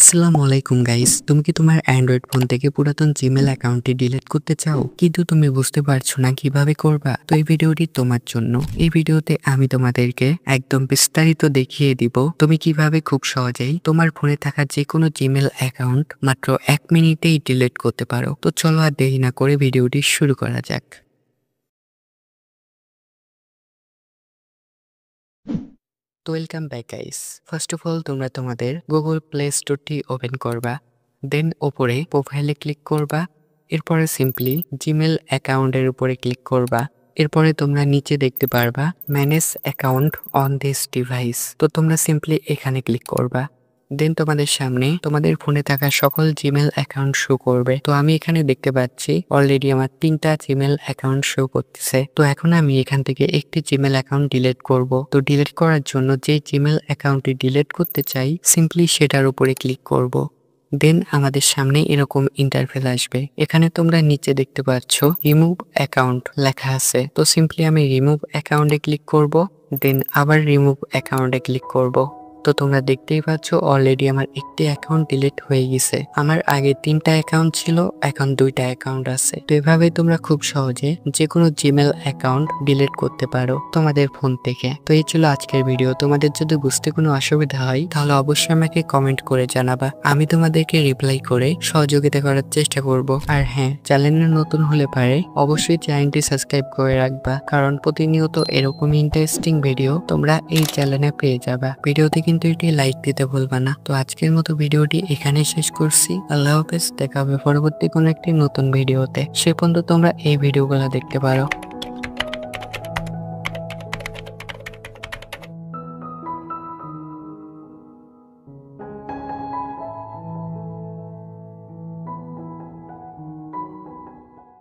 আসসালামু আলাইকুম গাইস, তুমি কি তোমার অ্যান্ড্রয়েড ফোন থেকে পুরাতন জিমেল অ্যাকাউন্টটি ডিলিট করতে চাও, কিন্তু তুমি বুঝতে পারছো না কিভাবে করবা? তো এই ভিডিওটি তোমার জন্য। এই ভিডিওতে আমি তোমাদেরকে একদম বিস্তারিত দেখিয়ে দিব তুমি কিভাবে খুব সহজেই তোমার ফোনে থাকা যে কোনো জিমেল অ্যাকাউন্ট মাত্র 1 মিনিটেই ডিলিট করতে পারো। তো চলো আর দেরি না করে ভিডিওটি শুরু করা যাক। তো welcome back guys. First of all তোমরা তোমাদের গুগল প্লে স্টোরটি ওপেন করবা, দেন ওপরে প্রোফাইলে ক্লিক করবা, এরপরে সিম্পলি জিমেল অ্যাকাউন্টের উপরে ক্লিক করবা। এরপরে তোমরা নিচে দেখতে পারবা manage account on this device. তো তোমরা সিম্পলি এখানে ক্লিক করবা, দেন তোমাদের সামনে তোমাদের ফোনে থাকা সকল জিমেল অ্যাকাউন্ট শো করবে। তো আমি এখানে দেখতে পাচ্ছি অলরেডি আমার 3টা জিমেল অ্যাকাউন্ট শো করতেছে। তো এখন আমি এখান থেকে একটি জিমেল অ্যাকাউন্ট ডিলিট করব। তো ডিলিট করার জন্য যে জিমেল অ্যাকাউন্টটি ডিলিট করতে চাই সিম্পলি সেটার উপরে ক্লিক করব। দেন আমাদের সামনে এরকম ইন্টারফেস আসবে। এখানে তোমরা নিচে দেখতে পাচ্ছ রিমুভ অ্যাকাউন্ট লেখা আছে। তো সিম্পলি আমি রিমুভ অ্যাকাউন্টে ক্লিক করব, দেন আবার রিমুভ অ্যাকাউন্টে ক্লিক করব। তো তোমরা দেখতেই পাচ্ছ অলরেডি আমার একটি অ্যাকাউন্ট ডিলিট হয়ে গেছে। আমার আগে 3টা অ্যাকাউন্ট ছিল, এখন 2টা অ্যাকাউন্ট আছে। তো এভাবে তোমরা খুব সহজে যে কোনো জিমেল অ্যাকাউন্ট ডিলিট করতে পারো তোমাদের ফোন থেকে। তো এই ছিল আজকের ভিডিও। তোমাদের যদি বুঝতে কোনো অসুবিধা হয় তাহলে অবশ্যই আমাকে কমেন্ট করে জানাবা, আমি তোমাদেরকে রিপ্লাই করে সহযোগিতা করার চেষ্টা করব। আর হ্যাঁ, চ্যানেলে নতুন হলে পারে অবশ্যই চ্যানেলটি সাবস্ক্রাইব করে রাখবা, কারণ প্রতিনিয়ত এরকম ইন্টারেস্টিং ভিডিও তোমরা এই চ্যানেলে পেয়ে যাবা। ভিডিওতে কিন্তু এটি লাইক দিতে ভুলবা না। তো আজকের মতো ভিডিওটি এখানেই শেষ করছি। আল্লাহ হাফেজ, দেখা হবে পরবর্তী কোনো একটি নতুন ভিডিওতে। সে পর্যন্ত তোমরা এই ভিডিওগুলো দেখতে পারো।